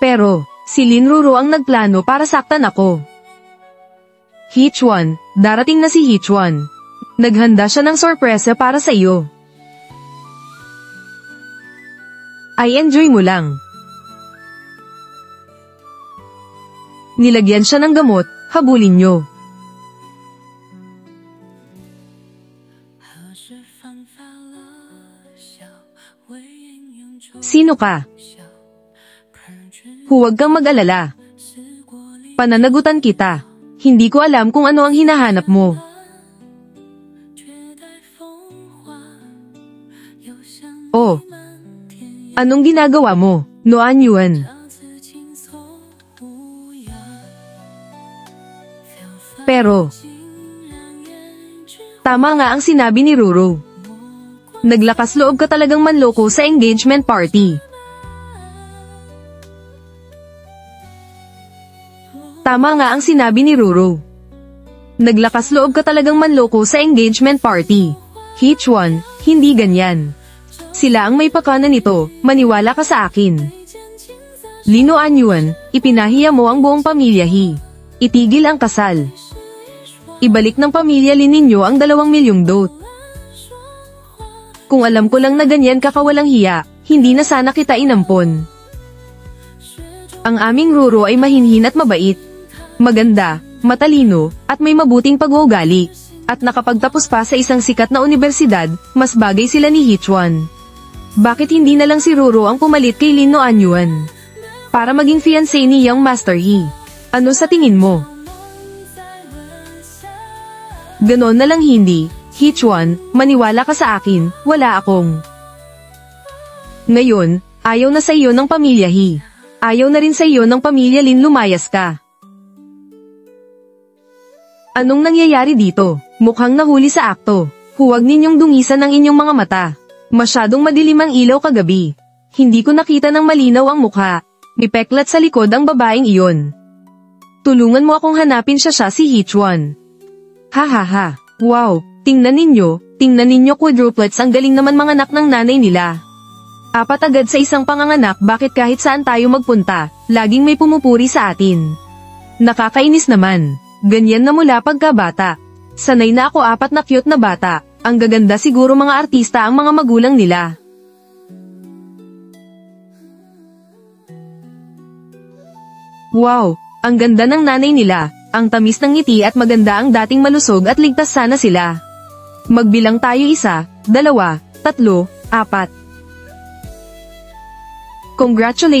Pero, si Lin Ruru ang nagplano para saktan ako. Hichuan, darating na si Hichuan. Naghanda siya ng sorpresa para sa iyo. Ay enjoy mo lang. Nilagyan siya ng gamot, habulin niyo. Sino ka? Huwag kang mag-alala. Pananagutan kita. Hindi ko alam kung ano ang hinahanap mo. Oh. Anong ginagawa mo, Noan Yuan? Pero, tama nga ang sinabi ni Ruru. Naglakas loob ka talagang manloko sa engagement party. Tama nga ang sinabi ni Ruru. Naglakas loob ka talagang manloko sa engagement party. Hichuan, hindi ganyan. Sila ang may pakana nito, maniwala ka sa akin. Lino Anyuan, ipinahiya mo ang buong pamilya He. Itigil ang kasal. Ibalik ng pamilya Lin ninyo ang 2 milyong dot. Kung alam ko lang na ganyan ka kawalang hiya, hindi na sana kita inampon. Ang aming Ruru ay mahinhin at mabait. Maganda, matalino, at may mabuting pag-uugali. At nakapagtapos pa sa isang sikat na universidad, mas bagay sila ni Hichuan. Bakit hindi na lang si Ruru ang pumalit kay Lin Noan Yuan? Para maging fiancé ni Young Master He. Ano sa tingin mo? Ganon na lang hindi, Hichuan, maniwala ka sa akin, wala akong. Ngayon, ayaw na sa iyo ng pamilya He. Ayaw na rin sa iyo ng pamilya Lin, lumayas ka. Anong nangyayari dito? Mukhang nahuli sa akto. Huwag ninyong dungisan ang inyong mga mata. Masyadong madilim ang ilaw kagabi. Hindi ko nakita ng malinaw ang mukha. May peklat sa likod ang babaeng iyon. Tulungan mo akong hanapin siya si Hichuan. Ha ha ha. Wow, tingnan ninyo quadruplets, ang galing naman mga anak ng nanay nila. 4 agad sa isang panganganak, bakit kahit saan tayo magpunta, laging may pumupuri sa atin. Nakakainis naman. Ganyan na mula pagkabata. Sanay na ako 4 na cute na bata. Ang gaganda siguro mga artista ang mga magulang nila. Wow, ang ganda ng nanay nila. Ang tamis ng ngiti at maganda ang dating malusog at ligtas sana sila. Magbilang tayo 1, 2, 3, 4. Congratulations.